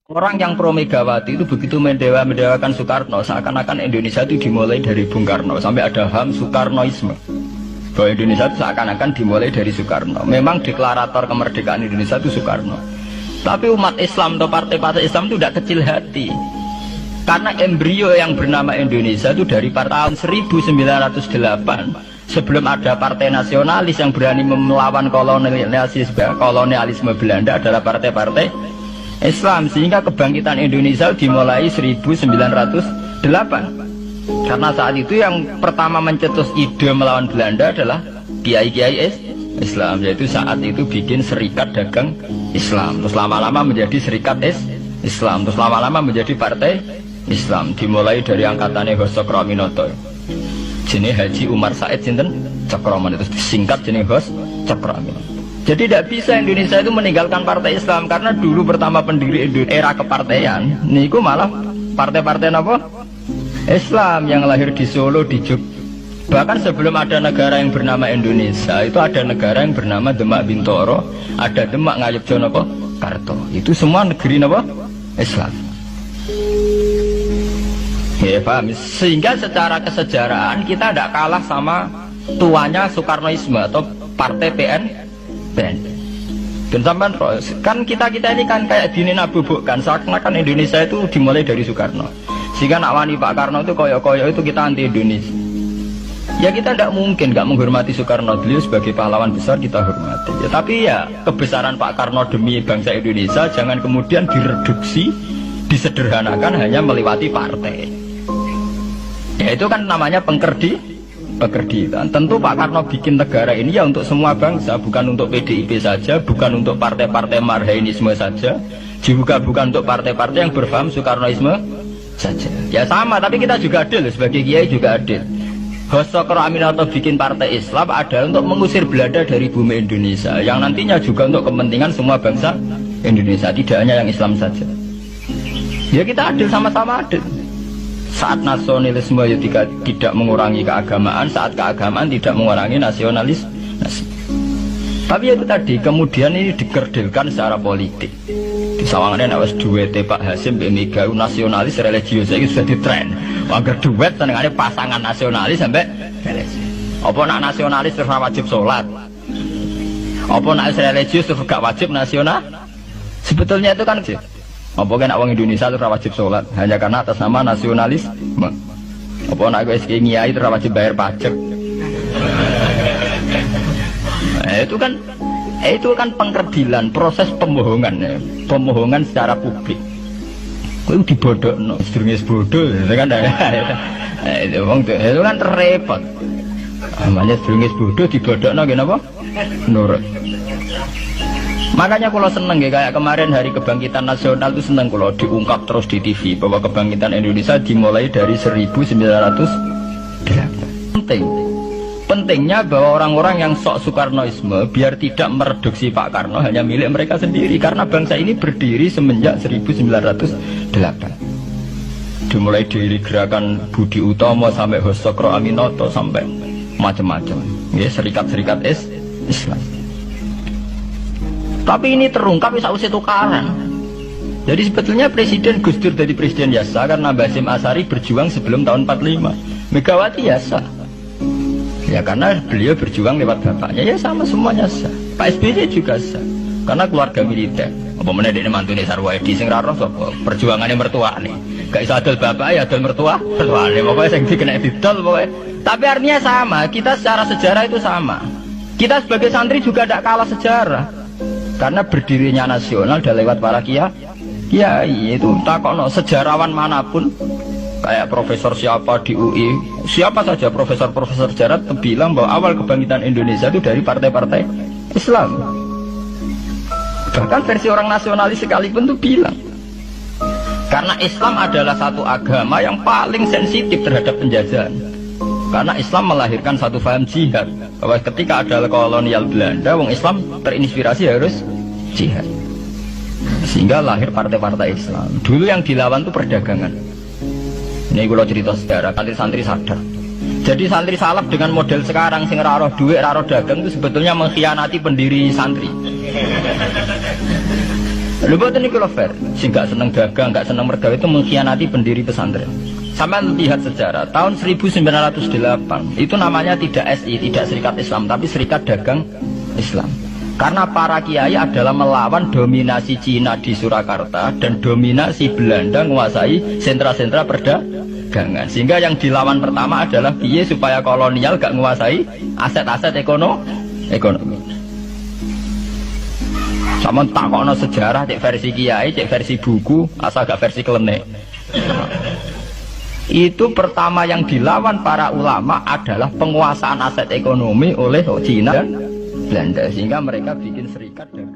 Orang yang pro Megawati itu begitu mendewakan Soekarno, seakan-akan Indonesia itu dimulai dari Bung Karno, sampai ada HAM Soekarnoisme. Bahwa Indonesia itu seakan-akan dimulai dari Soekarno. Memang deklarator kemerdekaan Indonesia itu Soekarno. Tapi umat Islam atau partai-partai Islam itu tidak kecil hati. Karena embrio yang bernama Indonesia itu dari tahun 1908, sebelum ada partai nasionalis yang berani melawan kolonialisme Belanda adalah partai-partai Islam. Sehingga kebangkitan Indonesia dimulai 1908. Karena saat itu yang pertama mencetus ide melawan Belanda adalah kiai-kiai Islam, yaitu saat itu bikin serikat dagang Islam, terus lama-lama menjadi serikat Islam, terus lama-lama menjadi partai Islam. Dimulai dari angkatannya Hos Cokroaminoto, jenis Haji Umar Said Sinten Cokroaminoto, itu disingkat jenis Hos Cokroaminoto. Jadi tidak bisa Indonesia itu meninggalkan partai Islam, karena dulu pertama pendiri era kepartaian niku malah partai-partai apa? Islam yang lahir di Solo, di Jogja. Bahkan sebelum ada negara yang bernama Indonesia, itu ada negara yang bernama Demak Bintoro, ada Demak Ngayogyakarta. Itu semua negeri apa? Islam. Ya paham. Sehingga secara kesejarahan kita tidak kalah sama tuanya Soekarnoisme atau partai PN. Dan sampai kan kita ini kan kayak dinabubukkan seakan-akan Indonesia itu dimulai dari Soekarno. Sehingga nak wani Pak Karno itu koyo-koyo itu kita anti Indonesia. Ya kita tidak mungkin nggak menghormati Soekarno, beliau sebagai pahlawan besar kita hormati. Ya, tapi ya kebesaran Pak Karno demi bangsa Indonesia jangan kemudian direduksi, disederhanakan hanya melewati partai. Ya itu kan namanya pekerditan. Tentu Pak Karno bikin negara ini ya untuk semua bangsa, bukan untuk PDIP saja, bukan untuk partai-partai marhainisme saja, juga bukan untuk partai-partai yang berpaham Soekarnoisme saja. Ya sama, tapi kita juga adil, sebagai kiai juga adil. Hos Cokroaminoto bikin partai Islam adalah untuk mengusir Belanda dari bumi Indonesia, yang nantinya juga untuk kepentingan semua bangsa Indonesia, tidak hanya yang Islam saja. Ya kita adil, sama-sama adil. Saat nasionalisme ya tidak mengurangi keagamaan, saat keagamaan tidak mengurangi nasionalis. Tapi itu tadi kemudian ini dikerdilkan secara politik. Di sawangannya nawas duete Pak Hasim Mega nasionalis religius itu sudah ditren. Agar duet senengannya pasangan nasionalis sampai apa nak nasionalis terus wajib sholat, apa nak religius terus gak wajib nasional. Sebetulnya itu kan apa kan orang Indonesia terus wajib sholat hanya karena atas nama nasionalisme. Apa nak gue kiai terus wajib bayar pajak. Itu kan pengkerdilan, proses pembohongan ya. Pembohongan secara publik. Kau dibodokno, sedurunge bodoh, itu kan itu kan repot. Namanya sedurunge bodoh dibodokno kenapa? Nurut. Makanya kalau seneng ya, kayak kemarin Hari Kebangkitan Nasional itu seneng kalau diungkap terus di TV bahwa kebangkitan Indonesia dimulai dari 1908. Pentingnya bahwa orang-orang yang sok Soekarnoisme biar tidak mereduksi Pak Karno hanya milik mereka sendiri, karena bangsa ini berdiri semenjak 1908. Dimulai dari gerakan Budi Utomo sampai Hos Cokroaminoto sampai macam-macam, ya serikat-serikat Islam. Tapi ini terungkap sausé tukaran. Jadi sebetulnya Presiden Gus Dur jadi presiden biasa karena Basim Asari berjuang sebelum tahun 45. Megawati biasa. Ya karena beliau berjuang lewat bapaknya, ya sama semuanya sah. Pak SBY juga sah, karena keluarga militer. Apa mana dia mantune Sarwaedi sing ra roh sapa? Perjuangannya mertua nih. Gak iso adol bapak ya adol mertua. Mertuane pokoknya sing dikena didol pokoknya. Tapi artinya sama, kita secara sejarah itu sama. Kita sebagai santri juga tidak kalah sejarah. Karena berdirinya nasional adalah lewat para kiai. Itu takokno sejarawan manapun, kayak profesor siapa di UI, siapa saja profesor-profesor sejarah bilang bahwa awal kebangkitan Indonesia itu dari partai-partai Islam. Bahkan versi orang nasionalis sekalipun itu bilang, karena Islam adalah satu agama yang paling sensitif terhadap penjajahan. Karena Islam melahirkan satu paham jihad, bahwa ketika ada kolonial Belanda, wong Islam terinspirasi harus jihad. Sehingga lahir partai-partai Islam. Dulu yang dilawan itu perdagangan. Ini kalau cerita sejarah, santri-santri sadar. Jadi santri salaf dengan model sekarang sing raro duit, raro dagang itu sebetulnya mengkhianati pendiri santri. Lho mboten niku lho fair. Sing gak seneng dagang, gak seneng mergawe itu mengkhianati pendiri pesantren. Sampai lihat sejarah, tahun 1908 itu namanya tidak SI, tidak Serikat Islam, tapi Serikat Dagang Islam. Karena para kiai adalah melawan dominasi Cina di Surakarta dan dominasi Belanda menguasai sentra-sentra perdagangan. Sehingga yang dilawan pertama adalah piye supaya kolonial gak menguasai aset-aset ekonomi. Sama takokno sejarah, cek versi kiai, cek versi buku, asal gak versi klenek. Itu pertama yang dilawan para ulama adalah penguasaan aset ekonomi oleh Cina dan Belanda, sehingga mereka bikin serikat dagang.